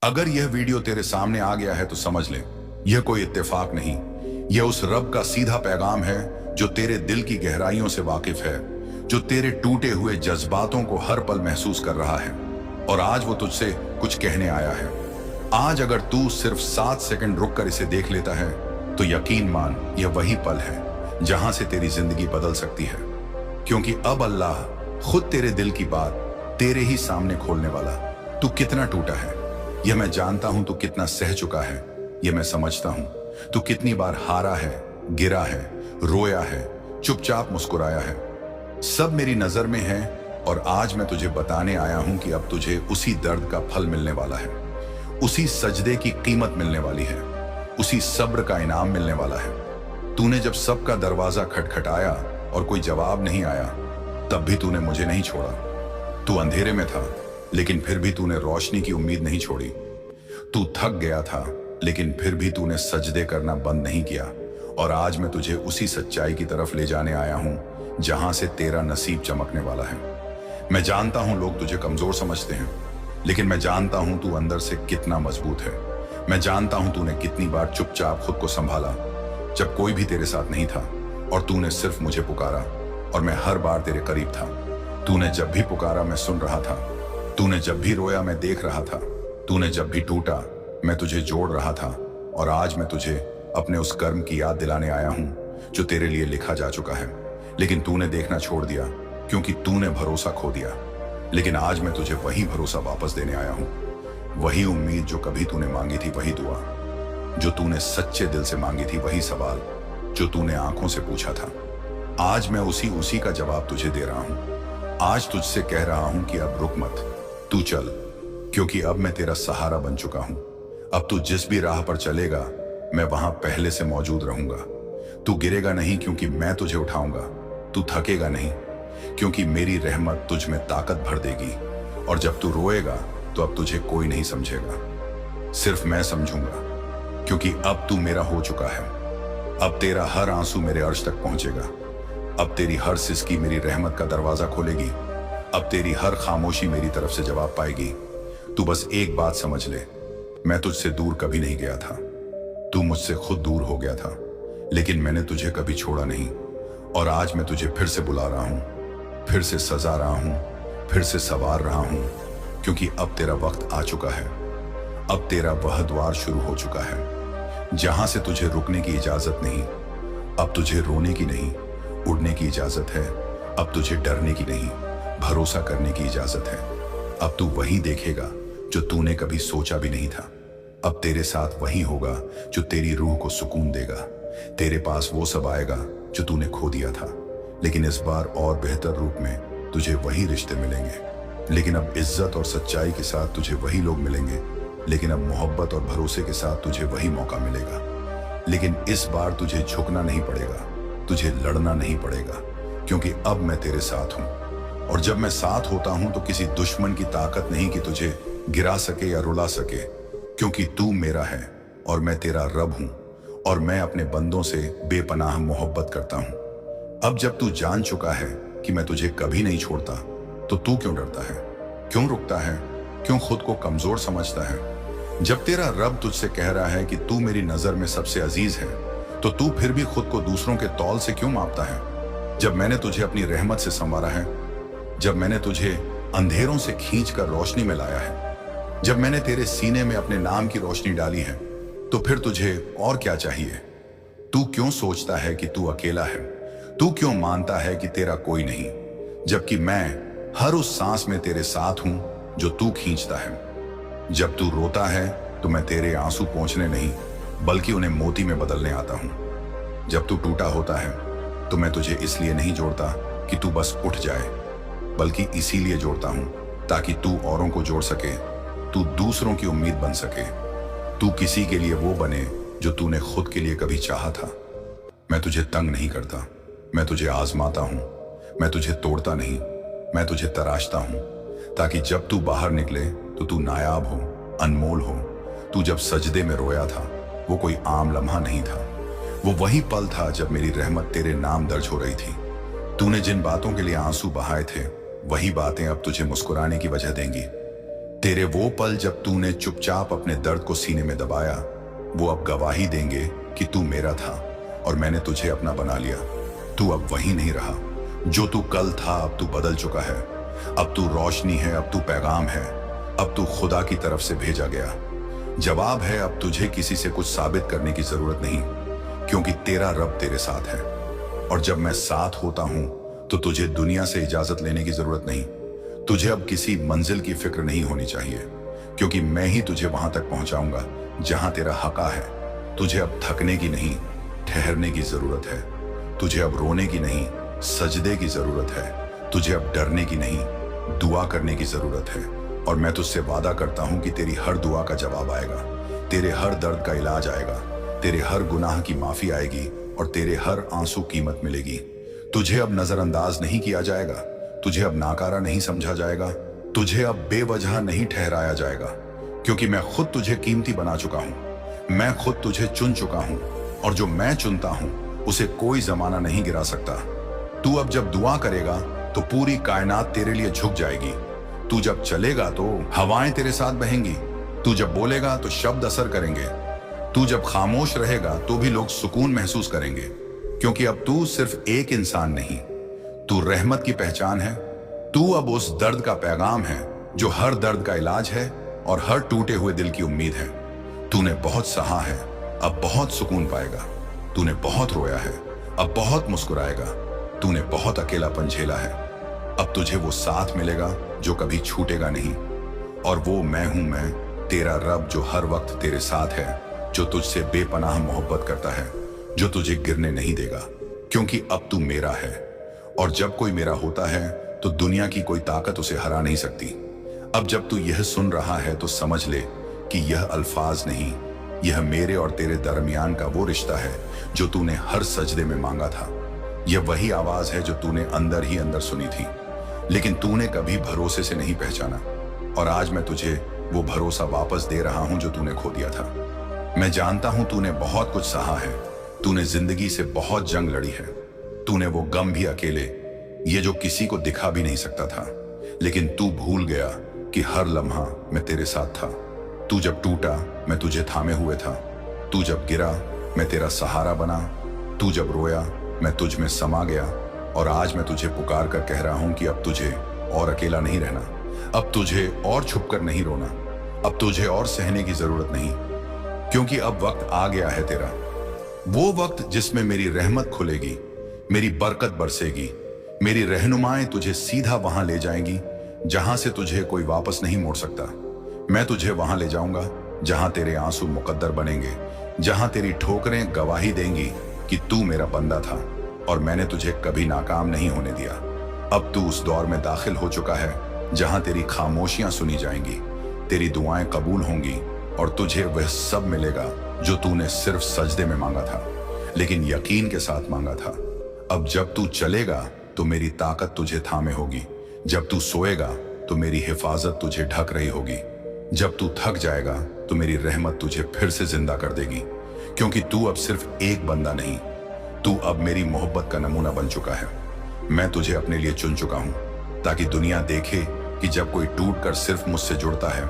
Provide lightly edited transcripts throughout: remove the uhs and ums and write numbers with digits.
अगर यह वीडियो तेरे सामने आ गया है तो समझ ले, यह कोई इत्तेफाक नहीं, यह उस रब का सीधा पैगाम है जो तेरे दिल की गहराइयों से वाकिफ है, जो तेरे टूटे हुए जज्बातों को हर पल महसूस कर रहा है और आज वो तुझसे कुछ कहने आया है। आज अगर तू सिर्फ 7 सेकंड रुक कर इसे देख लेता है तो यकीन मान, यह वही पल है जहां से तेरी जिंदगी बदल सकती है, क्योंकि अब अल्लाह खुद तेरे दिल की बात तेरे ही सामने खोलने वाला। तू कितना टूटा है यह मैं जानता हूं, तू कितना सह चुका है यह मैं समझता हूं, तू कितनी बार हारा है, गिरा है, रोया है, चुपचाप मुस्कुराया है। सब मेरी नजर में है और आज मैं तुझे बताने आया हूं कि अब तुझे उसी दर्द का फल मिलने वाला है, उसी सजदे की कीमत मिलने वाली है, उसी सब्र का इनाम मिलने वाला है। तूने जब सबका दरवाजा खटखटाया और कोई जवाब नहीं आया, तब भी तूने मुझे नहीं छोड़ा। तू अंधेरे में था लेकिन फिर भी तूने रोशनी की उम्मीद नहीं छोड़ी। तू थक गया था लेकिन फिर भी तूने सजदे करना बंद नहीं किया। और आज मैं तुझे उसी सच्चाई की तरफ ले जाने आया हूं जहां से तेरा नसीब चमकने वाला है। मैं जानता हूं लोग तुझे कमजोर समझते हैं, लेकिन मैं जानता हूं तू अंदर से कितना मजबूत है। मैं जानता हूं तूने कितनी बार चुपचाप खुद को संभाला जब कोई भी तेरे साथ नहीं था, और तूने सिर्फ मुझे पुकारा और मैं हर बार तेरे करीब था। तूने जब भी पुकारा मैं सुन रहा था, तूने जब भी रोया मैं देख रहा था, तूने जब भी टूटा मैं तुझे जोड़ रहा था। और आज मैं तुझे अपने उस कर्म की याद दिलाने आया हूं जो तेरे लिए लिखा जा चुका है, लेकिन तूने देखना छोड़ दिया क्योंकि तूने भरोसा खो दिया। लेकिन आज मैं तुझे वही भरोसा वापस देने आया हूं, वही उम्मीद जो कभी तूने मांगी थी, वही दुआ जो तूने सच्चे दिल से मांगी थी, वही सवाल जो तूने आंखों से पूछा था। आज मैं उसी का जवाब तुझे दे रहा हूं। आज तुझसे कह रहा हूं कि अब रुक मत, तू चल, क्योंकि अब मैं तेरा सहारा बन चुका हूं। अब तू जिस भी राह पर चलेगा मैं वहां पहले से मौजूद रहूंगा। तू गिरेगा नहीं क्योंकि मैं तुझे उठाऊंगा, तू थकेगा नहीं क्योंकि मेरी रहमत तुझ में ताकत भर देगी। और जब तू रोएगा तो अब तुझे कोई नहीं समझेगा, सिर्फ मैं समझूंगा, क्योंकि अब तू मेरा हो चुका है। अब तेरा हर आंसू मेरे अर्श तक पहुंचेगा, अब तेरी हर सिसकी मेरी रहमत का दरवाजा खोलेगी, अब तेरी हर खामोशी मेरी तरफ से जवाब पाएगी। तू बस एक बात समझ ले, मैं तुझसे दूर कभी नहीं गया था, तू मुझसे खुद दूर हो गया था, लेकिन मैंने तुझे कभी छोड़ा नहीं। और आज मैं तुझे फिर से बुला रहा हूं, फिर से सजा रहा हूं, फिर से सवार रहा हूं, क्योंकि अब तेरा वक्त आ चुका है। अब तेरा वह द्वार शुरू हो चुका है जहां से तुझे रुकने की इजाजत नहीं। अब तुझे रोने की नहीं, उड़ने की इजाजत है। अब तुझे डरने की नहीं, भरोसा करने की इजाजत है। अब तू वही देखेगा जो तूने कभी सोचा भी नहीं था। अब तेरे साथ वही होगा जो तेरी रूह को सुकून देगा। तेरे पास वो सब आएगा जो तूने खो दिया था, लेकिन इस बार और बेहतर रूप में तुझे वही रिश्ते मिलेंगे। लेकिन अब इज्जत और सच्चाई के साथ तुझे वही लोग मिलेंगे, लेकिन अब मोहब्बत और भरोसे के साथ तुझे वही मौका मिलेगा। लेकिन इस बार तुझे झुकना नहीं पड़ेगा, तुझे लड़ना नहीं पड़ेगा, क्योंकि अब मैं तेरे साथ हूं। और जब मैं साथ होता हूं तो किसी दुश्मन की ताकत नहीं कि तुझे गिरा सके या रुला सके, क्योंकि तू मेरा है और मैं तेरा रब हूं, और मैं अपने बंदों से बेपनाह मोहब्बत करता हूं। अब जब तू जान चुका है कि मैं तुझे कभी नहीं छोड़ता, तो तू क्यों डरता है, क्यों रुकता है, क्यों खुद को कमजोर समझता है? जब तेरा रब तुझसे कह रहा है कि तू मेरी नजर में सबसे अजीज है, तो तू फिर भी खुद को दूसरों के तौल से क्यों मापता है? जब मैंने तुझे अपनी रहमत से संवारा है, जब मैंने तुझे अंधेरों से खींचकर रोशनी में लाया है, जब मैंने तेरे सीने में अपने नाम की रोशनी डाली है, तो फिर तुझे और क्या चाहिए? तू क्यों सोचता है कि तू अकेला है? तू क्यों मानता है कि तेरा कोई नहीं, जबकि मैं हर उस सांस में तेरे साथ हूं जो तू खींचता है। जब तू रोता है तो मैं तेरे आंसू पोंछने नहीं, बल्कि उन्हें मोती में बदलने आता हूं। जब तू टूटा होता है तो मैं तुझे इसलिए नहीं जोड़ता कि तू बस उठ जाए, बल्कि इसीलिए जोड़ता हूं ताकि तू औरों को जोड़ सके, तू दूसरों की उम्मीद बन सके, तू किसी के लिए वो बने जो तूने खुद के लिए कभी चाहा था। मैं तुझे तंग नहीं करता, मैं तुझे आजमाता हूं, मैं तुझे तोड़ता नहीं, मैं तुझे तराशता हूं, ताकि जब तू बाहर निकले तो तू नायाब हो, अनमोल हो। तू जब सजदे में रोया था वो कोई आम लम्हा नहीं था, वो वही पल था जब मेरी रहमत तेरे नाम दर्ज हो रही थी। तूने जिन बातों के लिए आंसू बहाए थे, वही बातें अब तुझे मुस्कुराने की वजह देंगी। तेरे वो पल जब तूने चुपचाप अपने दर्द को सीने में दबाया, वो अब गवाही देंगे कि तू मेरा था और मैंने तुझे अपना बना लिया। तू अब वही नहीं रहा जो तू कल था, अब तू बदल चुका है। अब तू रोशनी है, अब तू पैगाम है, अब तू खुदा की तरफ से भेजा गया। जवाब है, अब तुझे किसी से कुछ साबित करने की जरूरत नहीं, क्योंकि तेरा रब तेरे साथ है। और जब मैं साथ होता हूं तो तुझे दुनिया से इजाजत लेने की जरूरत नहीं। तुझे अब किसी मंजिल की फिक्र नहीं होनी चाहिए, क्योंकि मैं ही तुझे वहां तक पहुंचाऊंगा जहां तेरा हका है। तुझे अब थकने की नहीं, ठहरने की जरूरत है। तुझे अब रोने की नहीं, सजदे की जरूरत है। तुझे अब डरने की नहीं, दुआ करने की जरूरत है। और मैं तुझसे वादा करता हूं कि तेरी हर दुआ का जवाब आएगा, तेरे हर दर्द का इलाज आएगा, तेरे हर गुनाह की माफी आएगी और तेरे हर आंसू कीमत मिलेगी। तुझे अब नजरअंदाज नहीं किया जाएगा, तुझे अब नाकारा नहीं समझा जाएगा, तुझे अब बेवजह नहीं ठहराया जाएगा, क्योंकि मैं खुद तुझे कीमती बना चुका हूं। मैं खुद तुझे चुन चुका हूं और जो मैं चुनता हूं उसे कोई जमाना नहीं गिरा सकता। तू अब जब दुआ करेगा तो पूरी कायनात तेरे लिए झुक जाएगी। तू जब चलेगा तो हवाएं तेरे साथ बहेंगी। तू जब बोलेगा तो शब्द असर करेंगे। तू जब खामोश रहेगा तो भी लोग सुकून महसूस करेंगे, क्योंकि अब तू सिर्फ एक इंसान नहीं, तू रहमत की पहचान है। तू अब उस दर्द का पैगाम है जो हर दर्द का इलाज है और हर टूटे हुए दिल की उम्मीद है। तूने बहुत सहा है, अब बहुत सुकून पाएगा। तूने बहुत रोया है, अब बहुत मुस्कुराएगा। तूने बहुत अकेलापन झेला है, अब तुझे वो साथ मिलेगा जो कभी छूटेगा नहीं। और वो मैं हूं, मैं तेरा रब जो हर वक्त तेरे साथ है, जो तुझसे बेपनाह मोहब्बत करता है, जो तुझे गिरने नहीं देगा, क्योंकि अब तू मेरा है। और जब कोई मेरा होता है तो दुनिया की कोई ताकत उसे हरा नहीं सकती। अब जब तू यह सुन रहा है तो समझ ले कि यह अल्फाज नहीं, यह मेरे और तेरे दरमियान का वो रिश्ता है जो तूने हर सजदे में मांगा था। यह वही आवाज है जो तूने अंदर ही अंदर सुनी थी, लेकिन तूने कभी भरोसे से नहीं पहचाना। और आज मैं तुझे वो भरोसा वापस दे रहा हूं जो तूने खो दिया था। मैं जानता हूं तूने बहुत कुछ सहा है, तूने जिंदगी से बहुत जंग लड़ी है। तूने वो गम भी अकेले, ये जो किसी को दिखा भी नहीं सकता था, लेकिन तू भूल गया कि हर लम्हा मैं तेरे साथ था। तू जब टूटा मैं तुझे थामे हुए था, तू जब गिरा मैं तेरा सहारा बना, तू जब रोया मैं तुझ में समा गया। और आज मैं तुझे पुकार कर कह रहा हूं कि अब तुझे और अकेला नहीं रहना, अब तुझे और छुप कर नहीं रोना, अब तुझे और सहने की जरूरत नहीं, क्योंकि अब वक्त आ गया है तेरा, वो वक्त जिसमें मेरी रहमत खुलेगी, मेरी बरकत बरसेगी, मेरी रहनुमाएं तुझे सीधा वहां ले जाएंगी जहां से तुझे कोई वापस नहीं मोड़ सकता। मैं तुझे वहां ले जाऊंगा जहां तेरे आंसू मुकद्दर बनेंगे, जहां तेरी ठोकरें गवाही देंगी कि तू मेरा बंदा था और मैंने तुझे कभी नाकाम नहीं होने दिया। अब तू उस दौर में दाखिल हो चुका है जहां तेरी खामोशियां सुनी जाएंगी, तेरी दुआएं कबूल होंगी और तुझे वह सब मिलेगा जो तूने सिर्फ सजदे में मांगा था, लेकिन यकीन के साथ मांगा था। अब जब तू चलेगा तो मेरी ताकत तुझे थामे होगी, जब तू सोएगा तो मेरी हिफाजत तुझे ढक रही होगी, जब तू थक जाएगा तो मेरी रहमत तुझे फिर से जिंदा कर देगी, क्योंकि तू अब सिर्फ एक बंदा नहीं, तू अब मेरी मोहब्बत का नमूना बन चुका है। मैं तुझे अपने लिए चुन चुका हूं ताकि दुनिया देखे कि जब कोई टूट कर सिर्फ मुझसे जुड़ता है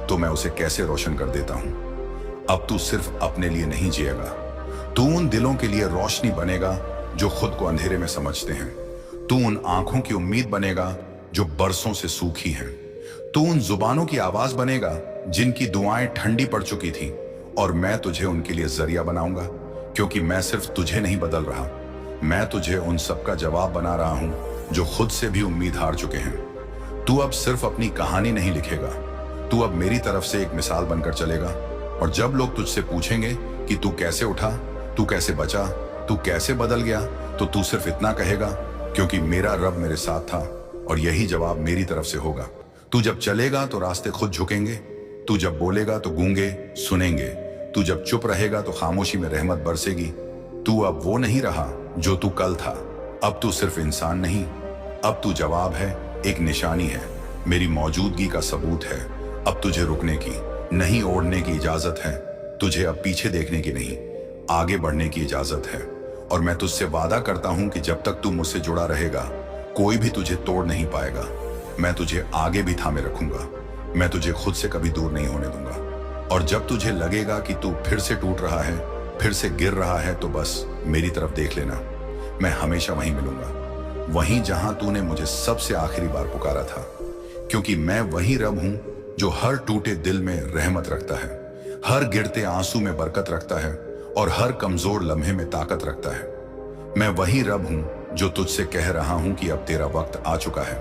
तो मैं उसे कैसे रोशन कर देता हूं। अब तू सिर्फ अपने लिए नहीं जिएगा, तू उन दिलों के लिए रोशनी बनेगा जो खुद को अंधेरे में समझते हैं। तू उन आंखों की उम्मीद बनेगा जो बरसों से सूखी हैं। तू उन जुबानों की आवाज बनेगा जिनकी दुआएं ठंडी पड़ चुकी थी, और मैं तुझे उनके लिए जरिया बनाऊंगा, क्योंकि मैं सिर्फ तुझे नहीं बदल रहा, मैं तुझे उन सब का जवाब बना रहा हूं जो खुद से भी उम्मीद हार चुके हैं। तू अब सिर्फ अपनी कहानी नहीं लिखेगा, तू अब मेरी तरफ से एक मिसाल बनकर चलेगा। और जब लोग तुझसे पूछेंगे कि तू कैसे उठा, तू कैसे बचा, तू कैसे बदल गया, तो तू सिर्फ इतना कहेगा, क्योंकि मेरा रब मेरे साथ था, और यही जवाब मेरी तरफ से होगा। तू जब चलेगा तो रास्ते खुद झुकेंगे, तू जब बोलेगा तो गूंगे सुनेंगे, तू जब चुप रहेगा तो खामोशी में रहमत बरसेगी। तू अब वो नहीं रहा जो तू कल था, अब तू सिर्फ इंसान नहीं, अब तू जवाब है, एक निशानी है, मेरी मौजूदगी का सबूत है। अब तुझे रुकने की नहीं, ओढ़ने की इजाजत है, तुझे अब पीछे देखने की नहीं, आगे बढ़ने की इजाजत है। और मैं तुझसे वादा करता हूं कि जब तक तू मुझसे जुड़ा रहेगा कोई भी तुझे तोड़ नहीं पाएगा। मैं तुझे आगे भी थामे रखूंगा, मैं तुझे खुद से कभी दूर नहीं होने दूंगा। और जब तुझे लगेगा कि तू फिर से टूट रहा है, फिर से गिर रहा है, तो बस मेरी तरफ देख लेना। मैं हमेशा वहीं मिलूंगा, वहीं जहां तूने मुझे सबसे आखिरी बार पुकारा था। क्योंकि मैं वही रब हूं जो हर टूटे दिल में रहमत रखता है, हर गिरते आंसू में बरकत रखता है और हर कमजोर लम्हे में ताकत रखता है। मैं वही रब हूं जो तुझसे कह रहा हूं कि अब तेरा वक्त आ चुका है।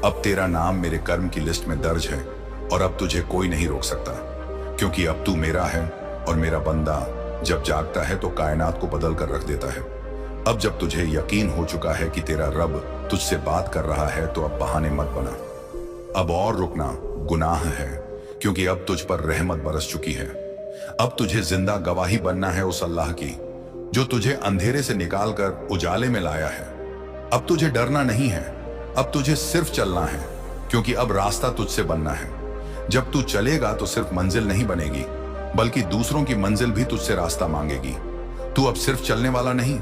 अब तेरा नाम मेरे कर्म की लिस्ट में दर्ज है और अब तुझे कोई नहीं रोक सकता। क्योंकि अब तू मेरा है और मेरा बंदा जब जागता है तो कायनात को बदल कर रख देता है। अब जब तुझे यकीन हो चुका है कि तेरा रब तुझसे बात कर रहा है तो अब बहाने मत बना। अब और रुकना गुनाह है, क्योंकि अब तुझ पर रहमत बरस चुकी है। अब तुझे जिंदा गवाही बनना है उस अल्लाह की जो तुझे अंधेरे से निकालकर उजाले में लाया है। अब तुझे डरना नहीं है, अब तुझे सिर्फ चलना है, क्योंकि अब रास्ता तुझसे बनना है। जब तू चलेगा तो सिर्फ मंजिल नहीं बनेगी, बल्कि दूसरों की मंजिल भी तुझसे रास्ता मांगेगी। तू अब सिर्फ चलने वाला नहीं,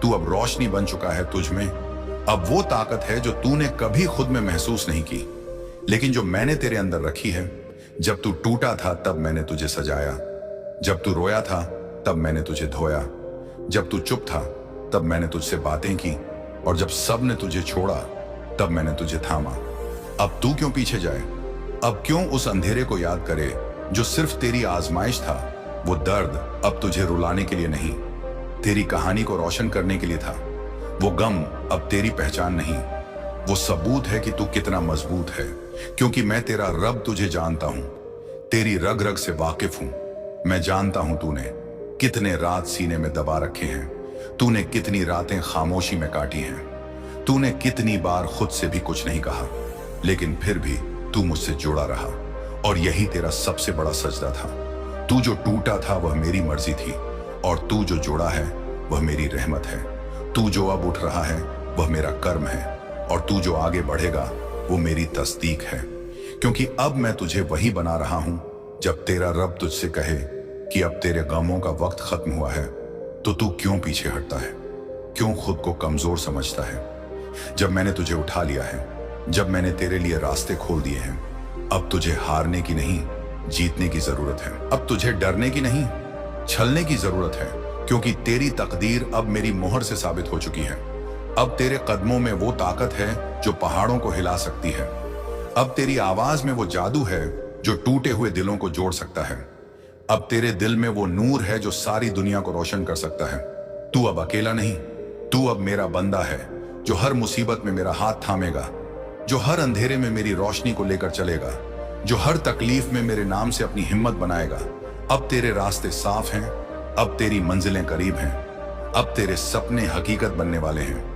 तू अब रोशनी बन चुका है तुझ में। अब वो ताकत है जो तूने कभी खुद में महसूस नहीं की, लेकिन जो मैंने तेरे अंदर रखी है। जब तू टूटा था तब मैंने तुझे सजाया, जब तू रोया था तब मैंने तुझे धोया, जब तू चुप था तब मैंने तुझसे बातें की, और जब सब ने तुझे छोड़ा तब मैंने तुझे थामा। अब तू क्यों पीछे जाए? अब क्यों उस अंधेरे को याद करे जो सिर्फ तेरी आजमाइश था? वो दर्द अब तुझे रुलाने के लिए नहीं, तेरी कहानी को रोशन करने के लिए था। वो गम अब तेरी पहचान नहीं, वो सबूत है कि तू कितना मजबूत है। क्योंकि मैं तेरा रब तुझे जानता हूं, तेरी रग रग से वाकिफ हूं। मैं जानता हूं तूने कितने रात सीने में दबा रखे हैं, तूने कितनी रातें खामोशी में काटी हैं, तूने कितनी बार खुद से भी कुछ नहीं कहा, लेकिन फिर भी तू मुझसे जुड़ा रहा। और यही तेरा सबसे बड़ा सजदा था। तू जो टूटा था वह मेरी मर्जी थी, और तू जो जुड़ा है वह मेरी रहमत है। तू जो अब उठ रहा है वह मेरा कर्म है, और तू जो आगे बढ़ेगा वो मेरी तस्दीक है। क्योंकि अब मैं तुझे वही बना रहा हूं जब तेरा रब तुझसे कहे कि अब तेरे गमों का वक्त खत्म हुआ है, तो तू क्यों पीछे हटता है, क्यों खुद को कमजोर समझता है? जब मैंने तुझे उठा लिया है, जब मैंने तेरे लिए रास्ते खोल दिए हैं, अब तुझे हारने की नहीं जीतने की जरूरत है। अब तुझे डरने की नहीं छलने की जरूरत है, क्योंकि तेरी तकदीर अब मेरी मोहर से साबित हो चुकी है। अब तेरे कदमों में वो ताकत है जो पहाड़ों को हिला सकती है। अब तेरी आवाज में वो जादू है जो टूटे हुए दिलों को जोड़ सकता है। अब तेरे दिल में वो नूर है जो सारी दुनिया को रोशन कर सकता है। तू अब अकेला नहीं, तू अब मेरा बंदा है जो हर मुसीबत में मेरा हाथ थामेगा, जो हर अंधेरे में मेरी रोशनी को लेकर चलेगा, जो हर तकलीफ में मेरे नाम से अपनी हिम्मत बनाएगा। अब तेरे रास्ते साफ हैं, अब तेरी मंजिलें करीब हैं, अब तेरे सपने हकीकत बनने वाले हैं।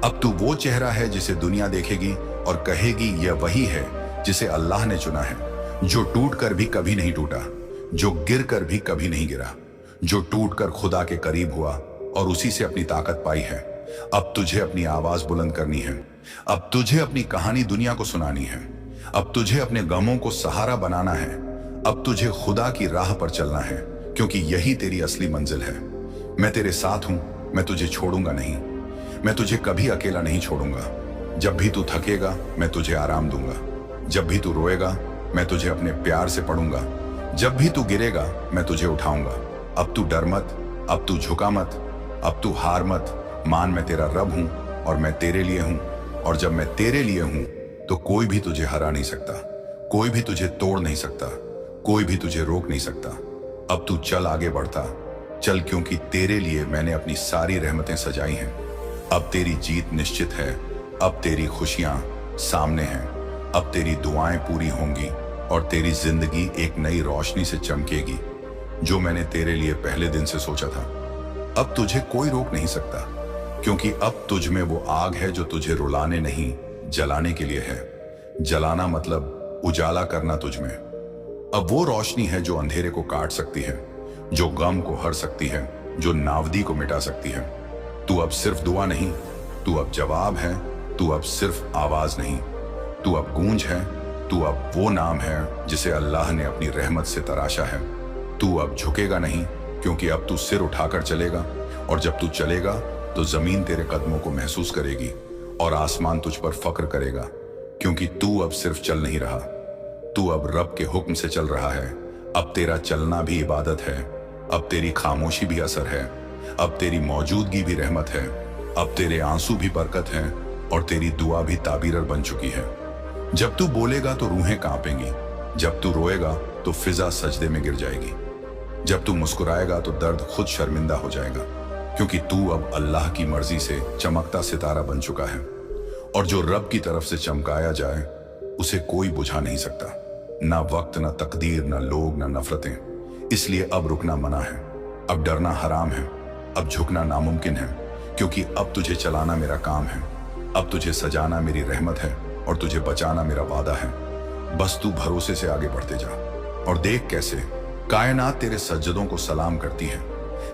अब तू वो चेहरा है जिसे दुनिया देखेगी और कहेगी यह वही है जिसे अल्लाह ने चुना है, जो टूट कर भी कभी नहीं टूटा, जो गिर कर भी कभी नहीं गिरा, जो टूट कर खुदा के करीब हुआ और उसी से अपनी ताकत पाई है। अब तुझे अपनी आवाज बुलंद करनी है, अब तुझे अपनी कहानी दुनिया को सुनानी है, अब तुझे अपने गमों को सहारा बनाना है, अब तुझे खुदा की राह पर चलना है, क्योंकि यही तेरी असली मंजिल है। मैं तेरे साथ हूं, मैं तुझे छोड़ूंगा नहीं, मैं तुझे कभी अकेला नहीं छोड़ूंगा। जब भी तू थकेगा मैं तुझे आराम दूंगा, जब भी तू रोएगा मैं तुझे अपने प्यार से पढ़ूंगा, जब भी तू गिरेगा मैं तुझे उठाऊंगा। अब तू डर मत, अब तू झुका मत, अब तू हार मत। मान मैं तेरा रब हूं और मैं तेरे लिए हूं, और जब मैं तेरे लिए हूं तो कोई भी तुझे हरा नहीं सकता, कोई भी तुझे तोड़ नहीं सकता, कोई भी तुझे रोक नहीं सकता। अब तू चल आगे बढ़ता चल, क्योंकि तेरे लिए मैंने अपनी सारी रहमतें सजाई हैं। अब तेरी जीत निश्चित है, अब तेरी खुशियां सामने हैं, अब तेरी दुआएं पूरी होंगी और तेरी जिंदगी एक नई रोशनी से चमकेगी, जो मैंने तेरे लिए पहले दिन से सोचा था। अब तुझे कोई रोक नहीं सकता, क्योंकि अब तुझ में वो आग है जो तुझे रुलाने नहीं जलाने के लिए है। जलाना मतलब उजाला करना तुझ में। अब वो रोशनी है जो अंधेरे को काट सकती है, जो गम को हर सकती है, जो नावदी को मिटा सकती है। तू अब सिर्फ दुआ नहीं, तू अब जवाब है, तू अब सिर्फ आवाज नहीं, तू अब गूंज है, तू अब वो नाम है जिसे अल्लाह ने अपनी रहमत से तराशा है। तू अब झुकेगा नहीं, क्योंकि अब तू सिर उठाकर चलेगा, और जब तू चलेगा तो जमीन तेरे कदमों को महसूस करेगी और आसमान तुझ पर फक्र करेगा, क्योंकि तू अब सिर्फ चल नहीं रहा, तू अब रब के हुक्म से चल रहा है। अब तेरा चलना भी इबादत है। अब तेरी खामोशी भी असर है। अब तेरी मौजूदगी भी रहमत है। अब तेरे आंसू भी बरकत हैं और तेरी दुआ भी ताबीर बन चुकी है। जब तू बोलेगा तो रूहें कांपेंगी। जब तू रोएगा तो फिजा सजदे में गिर जाएगी। जब तू मुस्कुराएगा तो दर्द खुद शर्मिंदा हो जाएगा, क्योंकि तू अब अल्लाह की मर्जी से चमकता सितारा बन चुका है। और जो रब की तरफ से चमकाया जाए उसे कोई बुझा नहीं सकता। ना वक्त, ना तकदीर, ना लोग, ना नफरतें। इसलिए अब रुकना मना है, अब डरना हराम है, अब झुकना नामुमकिन है, क्योंकि अब तुझे चलाना मेरा काम है। अब तुझे सजाना मेरी रहमत है और तुझे बचाना मेरा वादा है। बस तू भरोसे से आगे बढ़ते जा और देख कैसे कायनात तेरे सज्जदों को सलाम करती है,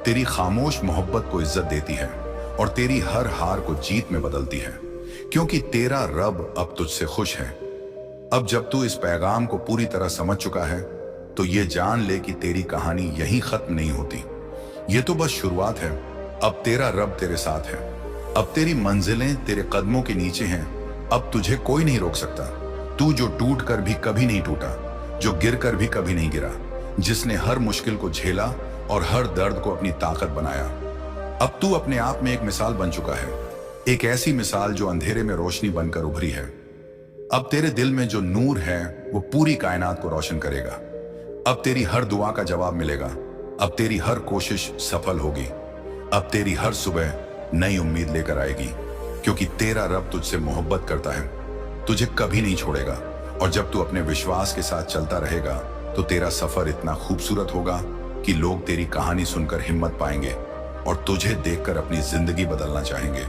तेरी खामोश मोहब्बत को इज्जत देती है और तेरी हर हार को जीत में बदलती है, क्योंकि तेरा रब अब तुझसे खुश है। अब जब तू इस पैगाम को पूरी तरह समझ चुका है तो ये जान ले कि तेरी कहानी यहीं खत्म नहीं होती। ये तो बस शुरुआत है। अब तेरा रब तेरे साथ है। अब तेरी मंजिलें तेरे कदमों के नीचे हैं। अब तुझे कोई नहीं रोक सकता। तू जो टूट कर भी कभी नहीं टूटा, जो गिर कर भी कभी नहीं गिरा, जिसने हर मुश्किल को झेला और हर दर्द को अपनी ताकत बनाया। अब तू अपने आप में एक मिसाल बन चुका है, एक ऐसी मिसाल जो अंधेरे में रोशनी बनकर उभरी है। अब तेरे दिल में जो नूर है वो पूरी कायनात को रोशन करेगा। अब तेरी हर दुआ का जवाब मिलेगा। अब तेरी हर कोशिश सफल होगी। अब तेरी हर सुबह नई उम्मीद लेकर आएगी, क्योंकि तेरा रब तुझसे मोहब्बत करता है, तुझे कभी नहीं छोड़ेगा। और जब तू अपने विश्वास के साथ चलता रहेगा तो तेरा सफर इतना खूबसूरत होगा कि लोग तेरी कहानी सुनकर हिम्मत पाएंगे और तुझे देखकर अपनी जिंदगी बदलना चाहेंगे।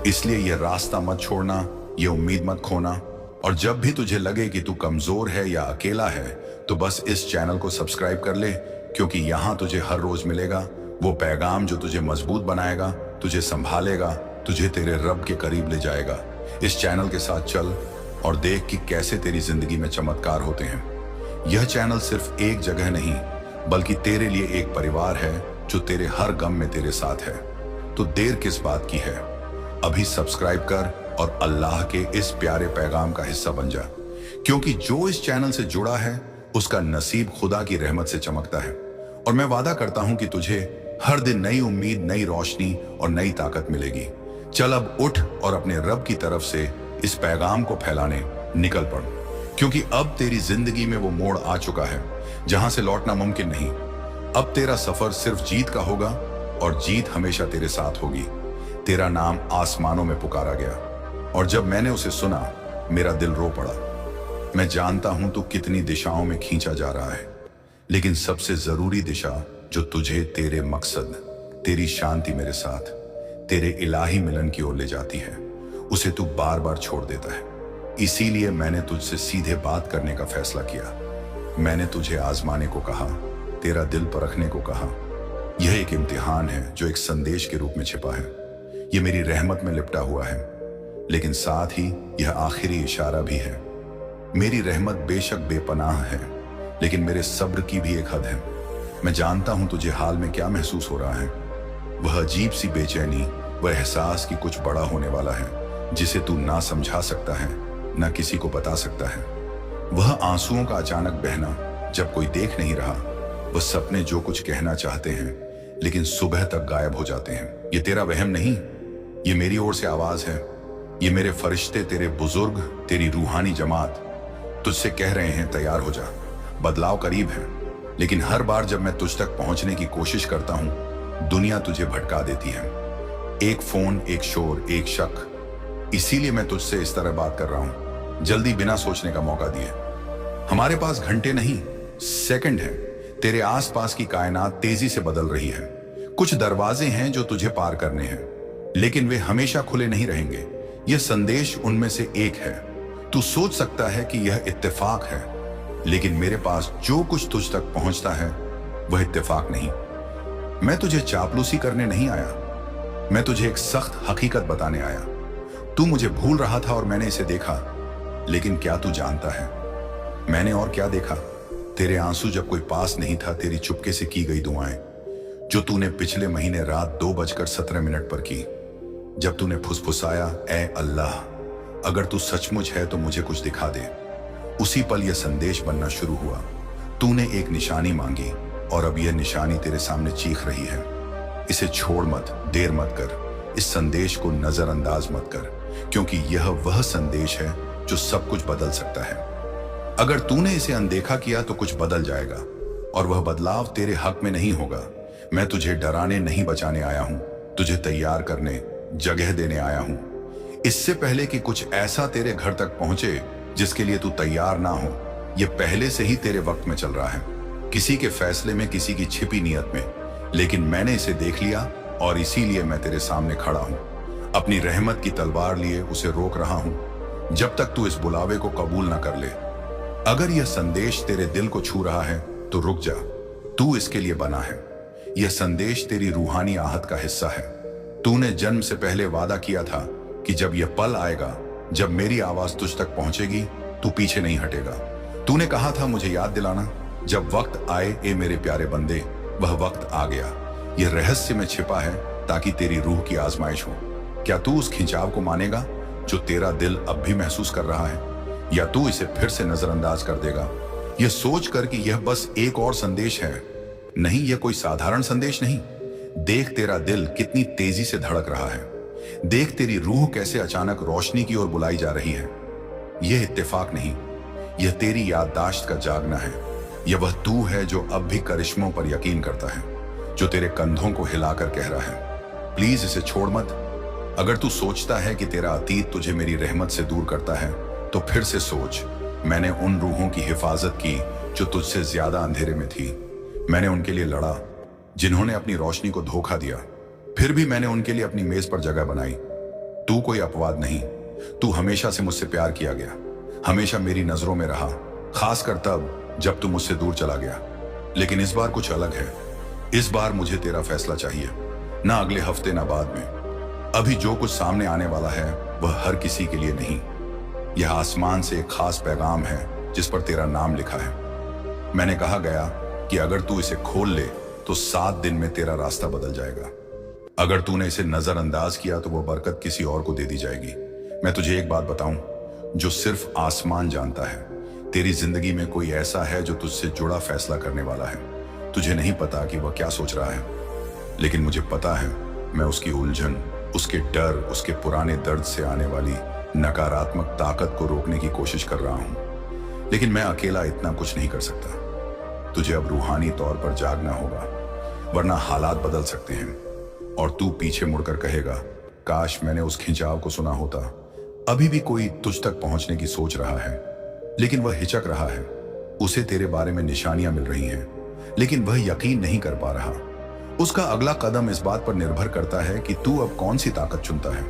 इसलिए यह रास्ता मत छोड़ना, ये उम्मीद मत खोना। और जब भी तुझे लगे कि तू कमजोर है या अकेला है तो बस इस चैनल को सब्सक्राइब कर ले, क्योंकि यहाँ तुझे हर रोज मिलेगा वो पैगाम जो तुझे मजबूत बनाएगा, तुझे संभालेगा, तुझे तेरे रब के करीब ले जाएगा। इस चैनल के साथ चल और देख कि कैसे तेरी जिंदगी में चमत्कार होते हैं। यह चैनल सिर्फ एक जगह नहीं बल्कि तेरे लिए एक परिवार है जो तेरे हर गम में तेरे साथ है। तो देर किस बात की है, अभी सब्सक्राइब कर और अल्लाह के इस प्यारे पैगाम का हिस्सा बन जा, क्योंकि जो इस चैनल से जुड़ा है उसका नसीब खुदा की रहमत से चमकता है। और मैं वादा करता हूं कि तुझे हर दिन नई उम्मीद, नई रोशनी और नई ताकत मिलेगी। चल अब उठ और अपने रब की तरफ से इस पैगाम को फैलाने निकल पड़, क्योंकि अब तेरी जिंदगी में वो मोड़ आ चुका है जहां से लौटना मुमकिन नहीं। अब तेरा सफर सिर्फ जीत का होगा और जीत हमेशा तेरे साथ होगी। तेरा नाम आसमानों में पुकारा गया और जब मैंने उसे सुना मेरा दिल रो पड़ा। मैं जानता हूं तू कितनी दिशाओं में खींचा जा रहा है, लेकिन सबसे जरूरी दिशा जो तुझे तेरे मकसद, तेरी शांति मेरे साथ, तेरे इलाही मिलन की ओर ले जाती है, उसे तू बार बार छोड़ देता है। इसीलिए मैंने तुझसे सीधे बात करने का फैसला किया। मैंने तुझे आजमाने को कहा, तेरा दिल परखने को कहा। यह एक इम्तिहान है जो एक संदेश के रूप में छिपा है। यह मेरी रहमत में लिपटा हुआ है, लेकिन साथ ही यह आखिरी इशारा भी है। मेरी रहमत बेशक बेपनाह है, लेकिन मेरे सब्र की भी एक हद है। मैं जानता हूं तुझे हाल में क्या महसूस हो रहा है, वह अजीब सी बेचैनी, वह एहसास कि कुछ बड़ा होने वाला है जिसे तू ना समझा सकता है, ना किसी को बता सकता है। वह आंसुओं का अचानक बहना जब कोई देख नहीं रहा, वह सपने जो कुछ कहना चाहते हैं लेकिन सुबह तक गायब हो जाते हैं। ये तेरा वहम नहीं, ये मेरी ओर से आवाज है। ये मेरे फरिश्ते, तेरे बुजुर्ग, तेरी रूहानी जमात तुझसे कह रहे हैं तैयार हो जा, बदलाव करीब है। लेकिन हर बार जब मैं तुझ तक पहुंचने की कोशिश करता हूं, दुनिया तुझे भटका देती है। एक फोन, एक शोर, एक शक। इसीलिए मैं तुझसे इस तरह बात कर रहा हूं, जल्दी, बिना सोचने का मौका दिए। हमारे पास घंटे नहीं, सेकंड है। तेरे आसपास की कायनात तेजी से बदल रही है। कुछ दरवाजे हैं जो तुझे पार करने हैं, लेकिन वे हमेशा खुले नहीं रहेंगे। यह संदेश उनमें से एक है। तू सोच सकता है कि यह इत्तेफाक है, लेकिन मेरे पास जो कुछ तुझ तक पहुंचता है वह इत्तेफाक नहीं। मैं तुझे चापलूसी करने नहीं आया, मैं तुझे एक सख्त हकीकत बताने आया। तू मुझे भूल रहा था और मैंने इसे देखा, लेकिन क्या तू जानता है मैंने और क्या देखा? तेरे आंसू जब कोई पास नहीं था, तेरी चुपके से की गई दुआएं जो तूने पिछले महीने रात 2:17 पर की, जब तूने फुसफुसाया, ए अल्लाह, अगर तू सचमुच है तो मुझे कुछ दिखा दे। उसी पल यह संदेश बनना शुरू हुआ। तूने एक निशानी मांगी और अब यह निशानी तेरे सामने चीख रही है। इसे छोड़ मत, देर मत कर, इस संदेश को नजरअंदाज मत कर, क्योंकि यह वह संदेश है जो सब कुछ बदल सकता है। अगर तूने इसे अनदेखा किया तो कुछ बदल जाएगा, और वह बदलाव तेरे हक में नहीं होगा। मैं तुझे डराने नहीं बचाने आया हूं, तुझे तैयार करने, जगह देने आया हूं। इससे पहले कि कुछ ऐसा तेरे घर तक पहुंचे जिसके लिए तू तैयार ना हो, यह पहले से ही तेरे वक्त में चल रहा है, किसी के फैसले में, किसी की छिपी नियत में। लेकिन मैंने इसे देख लिया और इसीलिए मैं तेरे सामने खड़ा हूं, अपनी रहमत की तलवार लिए उसे रोक रहा हूं, जब तक तू इस बुलावे को कबूल ना कर ले। अगर यह संदेश तेरे दिल को छू रहा है तो रुक जा, तू इसके लिए बना है। यह संदेश तेरी रूहानी आहत का हिस्सा है। तूने जन्म से पहले वादा किया था कि जब यह पल आएगा, जब मेरी आवाज तुझ तक पहुंचेगी, तू पीछे नहीं हटेगा। तूने कहा था मुझे याद दिलाना, जब वक्त आए ए मेरे प्यारे बंदे, वह वक्त आ गया। यह रहस्य में छिपा है ताकि तेरी रूह की आजमाइश हो। क्या तू उस खिंचाव को मानेगा जो तेरा दिल अब भी महसूस कर रहा है, या तू इसे फिर से नजरअंदाज कर देगा, यह सोच कर कि यह बस एक और संदेश है? नहीं, यह कोई साधारण संदेश नहीं। देख तेरा दिल कितनी तेजी से धड़क रहा है, देख तेरी रूह कैसे अचानक रोशनी की ओर बुलाई जा रही है। यह इत्तेफाक नहीं, यह तेरी याददाश्त का जागना है। यह वह तू है जो अब भी करिश्मों पर यकीन करता है, जो तेरे कंधों को हिलाकर कह रहा है, प्लीज इसे छोड़ मत। अगर तू सोचता है कि तेरा अतीत तुझे मेरी रहमत से दूर करता है, तो फिर से सोच, मैंने उन रूहों की हिफाजत की जो तुझसे ज्यादा अंधेरे में थी। मैंने उनके लिए लड़ा जिन्होंने अपनी रोशनी को धोखा दिया, फिर भी मैंने उनके लिए अपनी मेज पर जगह बनाई। तू कोई अपवाद नहीं, तू हमेशा से मुझसे प्यार किया गया, हमेशा मेरी नजरों में रहा, खासकर तब जब तू मुझसे दूर चला गया। लेकिन इस बार कुछ अलग है। इस बार मुझे तेरा फैसला चाहिए, ना अगले हफ्ते ना बाद में। अभी जो कुछ सामने आने वाला है वह हर किसी के लिए नहीं। यह आसमान से एक खास पैगाम है जिस पर तेरा नाम लिखा है। मैंने कहा गया कि अगर तू इसे खोल ले तो 7 दिन में तेरा रास्ता बदल जाएगा। अगर तूने इसे नजरअंदाज किया तो वह बरकत किसी और को दे दी जाएगी। मैं तुझे एक बात बताऊं जो सिर्फ आसमान जानता है, तेरी जिंदगी में कोई ऐसा है जो तुझसे जुड़ा फैसला करने वाला है। तुझे नहीं पता कि वह क्या सोच रहा है, लेकिन मुझे पता है। मैं उसकी उलझन, उसके डर, उसके पुराने दर्द से आने वाली नकारात्मक ताकत को रोकने की कोशिश कर रहा हूं, लेकिन मैं अकेला इतना कुछ नहीं कर सकता। तुझे अब रूहानी तौर पर जागना होगा, वरना हालात बदल सकते हैं और तू पीछे मुड़कर कहेगा, काश मैंने उस खिंचाव को सुना होता। अभी भी कोई तुझ तक पहुंचने की सोच रहा है, लेकिन वह हिचक रहा है। उसे तेरे बारे में निशानियां मिल रही हैं, लेकिन वह यकीन नहीं कर पा रहा। उसका अगला कदम इस बात पर निर्भर करता है कि तू अब कौन सी ताकत चुनता है।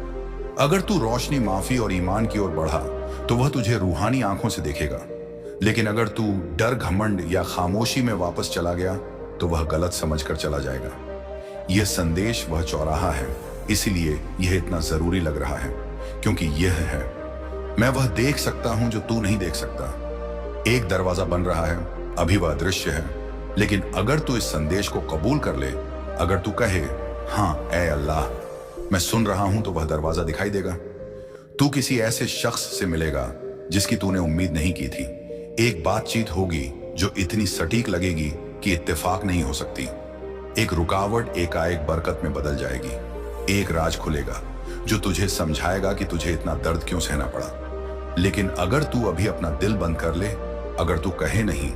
अगर तू रोशनी, माफी और ईमान की ओर बढ़ा तो वह तुझे रूहानी आंखों से देखेगा, लेकिन अगर तू डर, घमंड या खामोशी में वापस चला गया तो वह गलत समझकर चला जाएगा। यह संदेश वह चौराहा है, इसीलिए यह इतना जरूरी लग रहा है, क्योंकि यह है, मैं वह देख सकता हूं जो तू नहीं देख सकता। एक दरवाजा बन रहा है, अभी वह अदृश्य है, लेकिन अगर तू इस संदेश को कबूल कर ले, अगर तू कहे, हाँ ऐ अल्लाह मैं सुन रहा हूं, तो वह दरवाजा दिखाई देगा। तू किसी ऐसे शख्स से मिलेगा जिसकी तूने उम्मीद नहीं की थी। एक बातचीत होगी जो इतनी सटीक लगेगी कि इत्तेफाक नहीं हो सकती। एक रुकावट एकाएक बरकत में बदल जाएगी। एक राज खुलेगा जो तुझे समझाएगा कि तुझे इतना दर्द क्यों सहना पड़ा। लेकिन अगर तू अभी अपना दिल बंद कर ले, अगर तू कहे नहीं,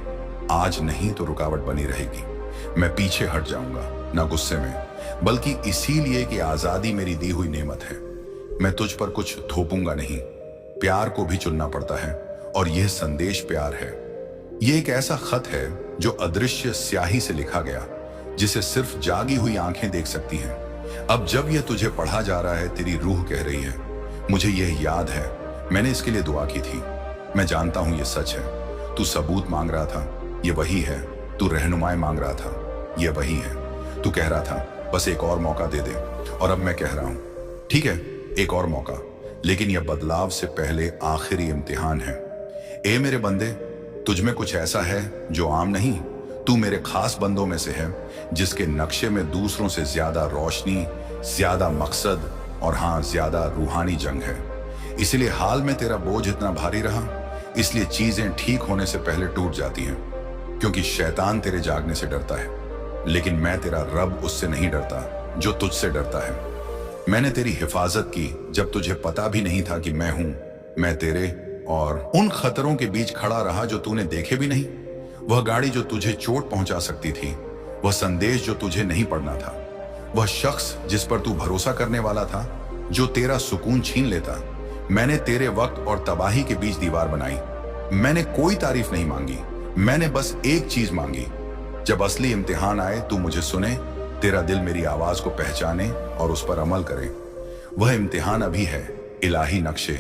आज नहीं, तो रुकावट बनी रहेगी। मैं पीछे हट जाऊंगा, ना गुस्से में, बल्कि इसीलिए कि आजादी मेरी दी हुई नेमत है। मैं तुझ पर कुछ थोपूंगा नहीं। प्यार को भी चुनना पड़ता है, और यह संदेश प्यार है। यह एक ऐसा खत है जो अदृश्य स्याही से लिखा गया, जिसे सिर्फ जागी हुई आंखें देख सकती हैं। अब जब यह तुझे पढ़ा जा रहा है, तेरी रूह कह रही है, मुझे यह याद है, मैंने इसके लिए दुआ की थी। मैं जानता हूं यह सच है। तू सबूत मांग रहा था, यह वही है। तू रहनुमाई मांग रहा था, यह वही है। तू कह रहा था बस एक और मौका दे दे, और अब मैं कह रहा हूं, ठीक है, एक और मौका, लेकिन यह बदलाव से पहले आखिरी इम्तिहान है। ए मेरे बंदे, तुझ में कुछ ऐसा है जो आम नहीं। तू मेरे खास बंदों में से है, जिसके नक्शे में दूसरों से ज्यादा रोशनी, ज्यादा मकसद और हाँ, ज्यादा रूहानी जंग है। इसलिए हाल में तेरा बोझ इतना भारी रहा, इसलिए चीजें ठीक होने से पहले टूट जाती हैं, क्योंकि शैतान तेरे जागने से डरता है, लेकिन मैं तेरा रब उससे नहीं डरता जो तुझसे डरता है। मैंने तेरी हिफाजत की जब तुझे पता भी नहीं था कि मैं हूं। मैं तेरे और उन खतरों के बीच खड़ा रहा जो तूने देखे भी नहीं। वह गाड़ी जो तुझे चोट पहुंचा सकती थी, वह संदेश जो तुझे नहीं पढ़ना था, वह शख्स जिस पर तू भरोसा करने वाला था जो तेरा सुकून छीन लेता। मैंने तेरे वक्त और तबाही के बीच दीवार बनाई। मैंने कोई तारीफ नहीं मांगी, मैंने बस एक चीज मांगी, जब असली इम्तिहान आए तू मुझे सुने, तेरा दिल मेरी आवाज को पहचाने और उस पर अमल करे। वह इम्तिहान अभी है। इलाही नक्शे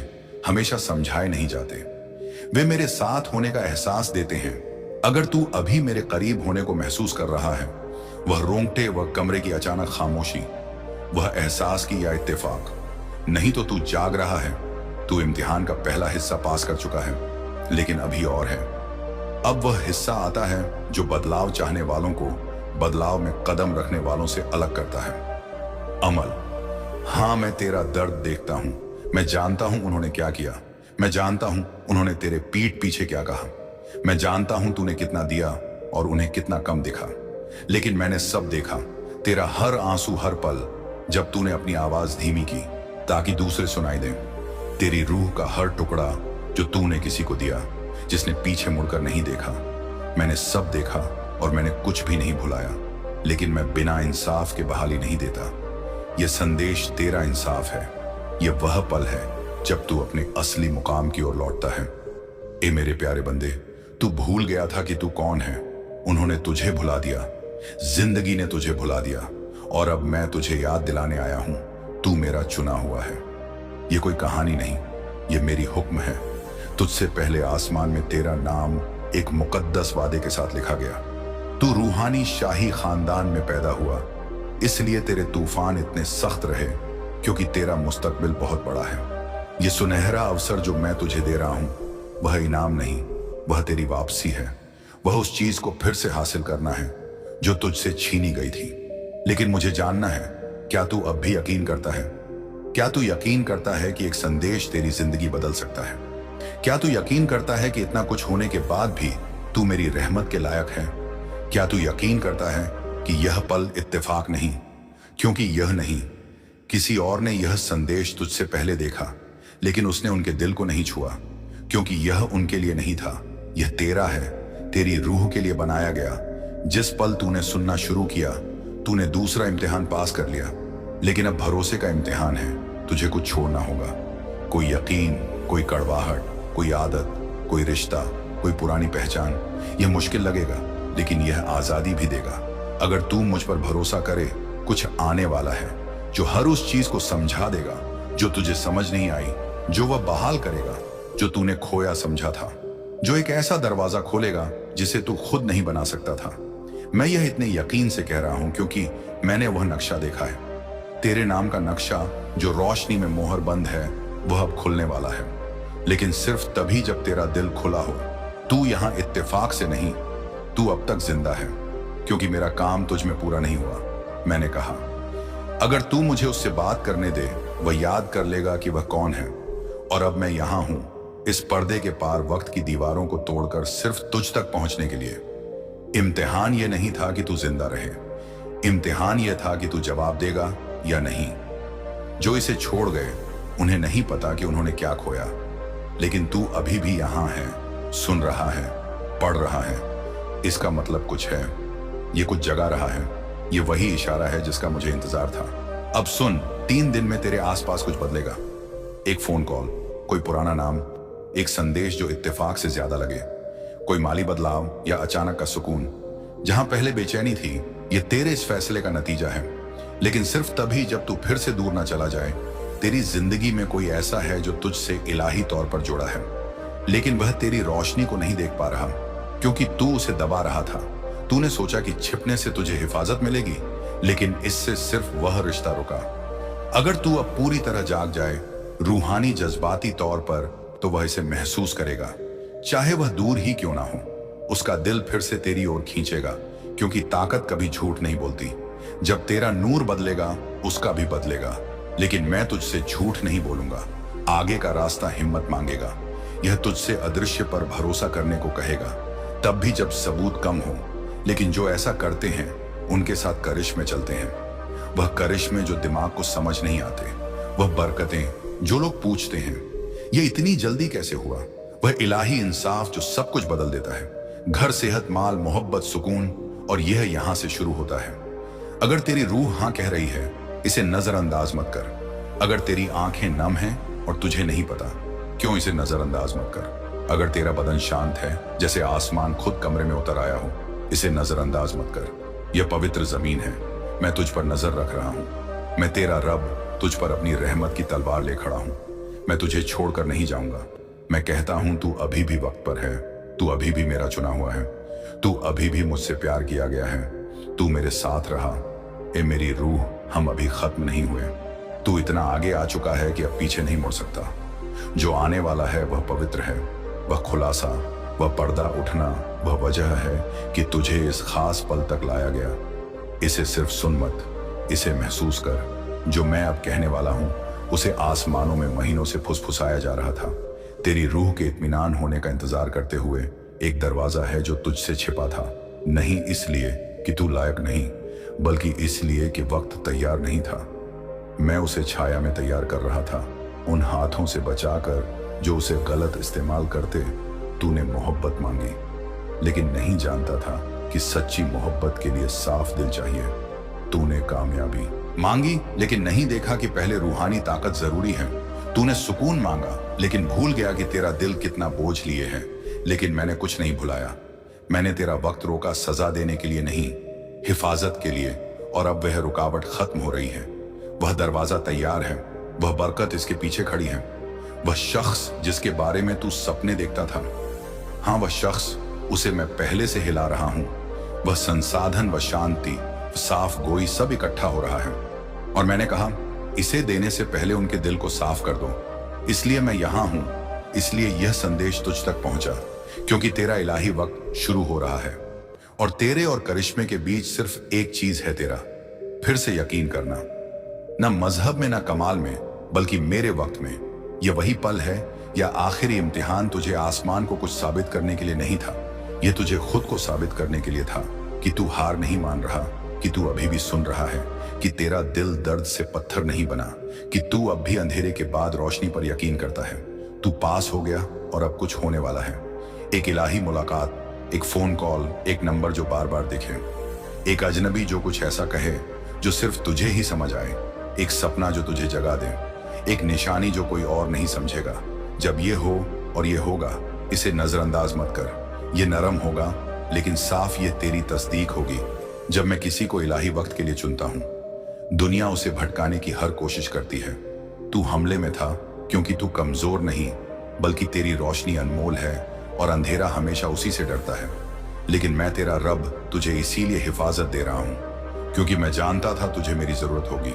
हमेशा समझाए नहीं जाते, वे मेरे साथ होने का एहसास देते हैं। अगर तू अभी मेरे करीब होने को महसूस कर रहा है, वह रोंगटे, वह कमरे की अचानक खामोशी, वह एहसास की या इत्तेफाक, नहीं तो तू जाग रहा है। तू इम्तिहान का पहला हिस्सा पास कर चुका है, लेकिन अभी और है। अब वह हिस्सा आता है जो बदलाव चाहने वालों को बदलाव में कदम रखने वालों से अलग करता है। अमल। हाँ, मैं तेरा दर्द देखता हूं। मैं जानता हूं उन्होंने क्या किया। मैं जानता हूं उन्होंने तेरे पीठ पीछे क्या कहा। मैं जानता हूं तूने कितना दिया और उन्हें कितना कम दिखा, लेकिन मैंने सब देखा। तेरा हर आंसू, हर पल, जब तूने अपनी आवाज धीमी की ताकि दूसरे सुनाई दें। तेरी रूह का हर टुकड़ा जो तूने किसी को दिया जिसने पीछे मुड़कर नहीं देखा। मैंने सब देखा और मैंने कुछ भी नहीं भुलाया, लेकिन मैं बिना इंसाफ के बहाली नहीं देता। यह संदेश तेरा इंसाफ है। यह वह पल है जब तू अपने असली मुकाम की ओर लौटता है। ए मेरे प्यारे बंदे, तू भूल गया था कि तू कौन है। उन्होंने तुझे भुला दिया, जिंदगी ने तुझे भुला दिया, और अब मैं तुझे याद दिलाने आया हूं, तू मेरा चुना हुआ है। यह कोई कहानी नहीं, यह मेरी हुक्म है। तुझसे पहले आसमान में तेरा नाम एक मुकद्दस वादे के साथ लिखा गया। तू रूहानी शाही खानदान में पैदा हुआ, इसलिए तेरे तूफान इतने सख्त रहे, क्योंकि तेरा मुस्तकबिल बहुत बड़ा है। यह सुनहरा अवसर जो मैं तुझे दे रहा हूं, वह इनाम नहीं, वह तेरी वापसी है। वह उस चीज को फिर से हासिल करना है जो तुझसे छीनी गई थी। लेकिन मुझे जानना है, क्या तू अब भी यकीन करता है? क्या तू यकीन करता है कि एक संदेश तेरी जिंदगी बदल सकता है? क्या तू यकीन करता है कि इतना कुछ होने के बाद भी तू मेरी रहमत के लायक है? क्या तू यकीन करता है कि यह पल इत्तेफाक नहीं, क्योंकि यह नहीं, किसी और ने यह संदेश तुझसे पहले देखा, लेकिन उसने उनके दिल को नहीं छुआ, क्योंकि यह उनके लिए नहीं था। यह तेरा है, तेरी रूह के लिए बनाया गया। जिस पल तूने सुनना शुरू किया, तूने दूसरा इम्तिहान पास कर लिया, लेकिन अब भरोसे का इम्तिहान है। तुझे कुछ छोड़ना होगा, कोई यकीन, कोई कड़वाहट, कोई आदत, कोई रिश्ता, कोई पुरानी पहचान। यह मुश्किल लगेगा, लेकिन यह आजादी भी देगा। अगर तू मुझ पर भरोसा करे, कुछ आने वाला है जो हर उस चीज को समझा देगा जो तुझे समझ नहीं आई, जो वह बहाल करेगा जो तूने खोया समझा था, जो एक ऐसा दरवाजा खोलेगा जिसे तू खुद नहीं बना सकता था। मैं यह इतने यकीन से कह रहा हूं क्योंकि मैंने वह नक्शा देखा है। तेरे नाम का नक्शा जो रोशनी में मोहर बंद है, वह अब खुलने वाला है, लेकिन सिर्फ तभी जब तेरा दिल खुला हो। तू यहां इत्तेफाक से नहीं, तू अब तक जिंदा है, क्योंकि मेरा काम तुझ में पूरा नहीं हुआ। मैंने कहा, अगर तू मुझे उससे बात करने दे, वह याद कर लेगा कि वह कौन है। और अब मैं यहां हूं, इस पर्दे के पार वक्त की दीवारों को तोड़कर सिर्फ तुझ तक पहुंचने के लिए। इम्तिहान यह नहीं था कि तू जिंदा रहे, इम्तिहान यह था कि तू जवाब देगा या नहीं। जो इसे छोड़ गए, उन्हें नहीं पता कि उन्होंने क्या खोया, लेकिन तू अभी भी यहां है, सुन रहा है, पढ़ रहा है। इसका मतलब कुछ है, ये कुछ जगा रहा है। ये वही इशारा है जिसका मुझे इंतजार था। अब सुन, 3 दिन में तेरे आसपास कुछ बदलेगा। एक फोन कॉल, कोई पुराना नाम, एक संदेश जो इत्तेफाक से ज्यादा लगे, कोई माली बदलाव या अचानक का सुकून। जहां पहले बेचैनी थी, ये तेरे इस फैसले का नतीजा है। लेकिन सिर्फ तभी जब तू फिर से दूर ना चला जाए। तेरी जिंदगी में कोई ऐसा है जो तुझसे इलाही तौर पर जुड़ा है, लेकिन वह तेरी रोशनी को नहीं देख पा रहा, क्योंकि तू उसे दबा रहा था। तूने सोचा कि छिपने से तुझे हिफाजत मिलेगी, लेकिन इससे सिर्फ वह रिश्ता रुका। अगर तू अब पूरी तरह जाग जाए, रूहानी जज्बाती तौर पर, तो वह इसे महसूस करेगा, चाहे वह दूर ही क्यों ना हो। उसका दिल फिर से तेरी ओर खींचेगा, क्योंकि ताकत कभी झूठ नहीं बोलती। जब तेरा नूर बदलेगा, उसका भी बदलेगा। लेकिन मैं तुझसे झूठ नहीं बोलूंगा। आगे का रास्ता हिम्मत मांगेगा। यह तुझसे अदृश्य पर भरोसा करने को कहेगा, तब भी जब सबूत कम हो। लेकिन जो ऐसा करते हैं उनके साथ करिश्मे चलते हैं। वह करिश्मे जो दिमाग को समझ नहीं आते, वह बरकतें जो लोग पूछते हैं ये इतनी जल्दी कैसे हुआ, वह इलाही इंसाफ जो सब कुछ बदल देता है। घर, सेहत, माल, मोहब्बत, सुकून, और यह यहां से शुरू होता है। अगर तेरी रूह हां कह रही है, इसे नजरअंदाज मत कर। अगर तेरी आंखें नम हैं और तुझे नहीं पता, क्यों इसे नजरअंदाज मत कर। अगर तेरा बदन शांत है, जैसे आसमान खुद कमरे में उतर आया हो, इसे नजरअंदाज मत कर। यह पवित्र जमीन है, मैं तुझ पर नजर रख रहा हूं। मैं तेरा रब तुझ पर अपनी रहमत की तलवार ले खड़ा हूं। मैं तुझे छोड़कर नहीं जाऊंगा। मैं कहता हूं तू अभी भी वक्त पर है, तू अभी भी मेरा चुना हुआ है, तू अभी भी मुझसे प्यार किया गया है, तू मेरे साथ रहा। ए मेरी रूह, हम अभी खत्म नहीं हुए। तू इतना आगे आ चुका है कि अब पीछे नहीं मुड़ सकता। जो आने वाला है वह पवित्र है, वह खुलासा, वह पर्दा उठना, वह वजह है कि तुझे इस खास पल तक लाया गया। इसे सिर्फ सुन मत, इसे महसूस कर। जो मैं अब कहने वाला हूं उसे आसमानों में महीनों से फुसफुसाया जा रहा था। तेरी रूह के इत्मीनान होने का इंतजार करते हुए एक दरवाजा है जो तुझसे छिपा था। नहीं इसलिए कि तू लायक नहीं, बल्कि इसलिए कि वक्त तैयार नहीं था। मैं उसे छाया में तैयार कर रहा था, उन हाथों से बचाकर जो उसे गलत इस्तेमाल करते। तूने मोहब्बत मांगी, लेकिन नहीं जानता था कि सच्ची मोहब्बत के लिए साफ दिल चाहिए। तूने कामयाबी मांगी, लेकिन नहीं देखा कि पहले रूहानी ताकत जरूरी है। तूने सुकून मांगा, लेकिन भूल गया कि तेरा दिल कितना बोझ लिए है। लेकिन मैंने कुछ नहीं भुलाया। मैंने तेरा वक्त रोका, सजा देने के लिए नहीं, हिफाजत के लिए। और अब वह रुकावट खत्म हो रही है। वह दरवाजा तैयार है, वह बरकत इसके पीछे खड़ी है। वह शख्स जिसके बारे में तू सपने देखता था, हाँ वह शख्स, उसे मैं पहले से हिला रहा हूं। वह संसाधन, व शांति, साफ गोई सब इकट्ठा हो रहा है। और मैंने कहा इसे देने से पहले उनके दिल को साफ कर दो। इसलिए मैं यहां हूं, इसलिए यह संदेश तुझ तक पहुंचा, क्योंकि तेरा इलाही वक्त शुरू हो रहा है। और तेरे और करिश्मे के बीच सिर्फ एक चीज है, तेरा फिर से यकीन करना। न मजहब में, न कमाल में, बल्कि मेरे वक्त में। यह वही पल है, या आखिरी इम्तिहान तुझे आसमान को कुछ साबित करने के लिए नहीं था, यह तुझे खुद को साबित करने के लिए था कि तू हार नहीं मान रहा, कि तू अभी भी सुन रहा है, कि तेरा दिल दर्द से पत्थर नहीं बना, कि तू अब भी अंधेरे के बाद रोशनी पर यकीन करता है। तू पास हो गया और अब कुछ होने वाला है। एक इलाही मुलाकात, एक फोन कॉल, एक नंबर जो बार बार दिखे, एक अजनबी जो कुछ ऐसा कहे जो सिर्फ तुझे ही समझ आए, एक सपना जो तुझे जगा दे, एक निशानी जो कोई और नहीं समझेगा। जब ये हो और ये होगा, इसे नजरअंदाज मत कर। ये नरम होगा, लेकिन साफ ये तेरी तस्दीक होगी। जब मैं किसी को इलाही वक्त के लिए चुनता हूं, दुनिया उसे भटकाने की हर कोशिश करती है। तू हमले में था क्योंकि तू कमजोर नहीं, बल्कि तेरी रोशनी अनमोल है और अंधेरा हमेशा उसी से डरता है। लेकिन मैं तेरा रब तुझे इसीलिए हिफाजत दे रहा हूं, क्योंकि मैं जानता था तुझे मेरी जरूरत होगी।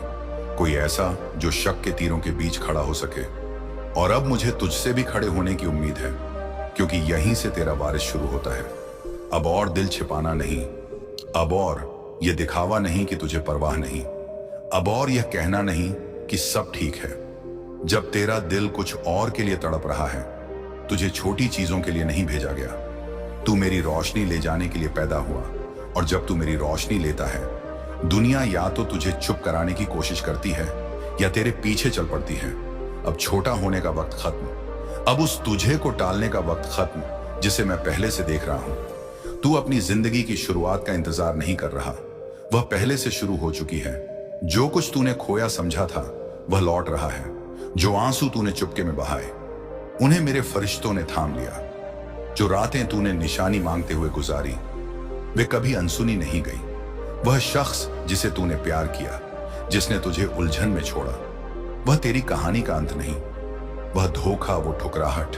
कोई ऐसा जो शक के तीरों के बीच खड़ा हो सके। और अब मुझे तुझसे भी खड़े होने की उम्मीद है, क्योंकि यहीं से तेरा वारिस शुरू होता है। अब और दिल छिपाना नहीं, अब और ये दिखावा नहीं कि तुझे परवाह नहीं, अब और यह कहना नहीं कि सब ठीक है। जब तेरा दिल कुछ और के लिए तड़प रहा है, तुझे छोटी चीजों के लिए नहीं भेजा गया। तू मेरी रोशनी ले जाने के लिए पैदा हुआ, और जब तू मेरी रोशनी लेता है, दुनिया या तो तुझे चुप कराने की कोशिश करती है या तेरे पीछे चल पड़ती है। अब छोटा होने का वक्त खत्म, अब उस तुझे को टालने का वक्त खत्म जिसे मैं पहले से देख रहा हूं। तू अपनी जिंदगी की शुरुआत का इंतजार नहीं कर रहा, वह पहले से शुरू हो चुकी है। जो कुछ तूने खोया समझा था, वह लौट रहा है। जो आंसू तूने चुपके में बहाए, उन्हें मेरे फरिश्तों ने थाम लिया। जो रातें तूने निशानी मांगते हुए गुजारी, वे कभी अनसुनी नहीं गई। वह शख्स जिसे तूने प्यार किया, जिसने तुझे उलझन में छोड़ा, वह तेरी कहानी का अंत नहीं। वह धोखा, वो ठुकराहट,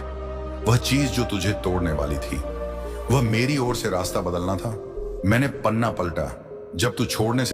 वह चीज जो तुझे तोड़ने वाली थी, वह मेरी ओर से रास्ता बदलना था। मैंने पन्ना पलटा जब तू छोड़ने से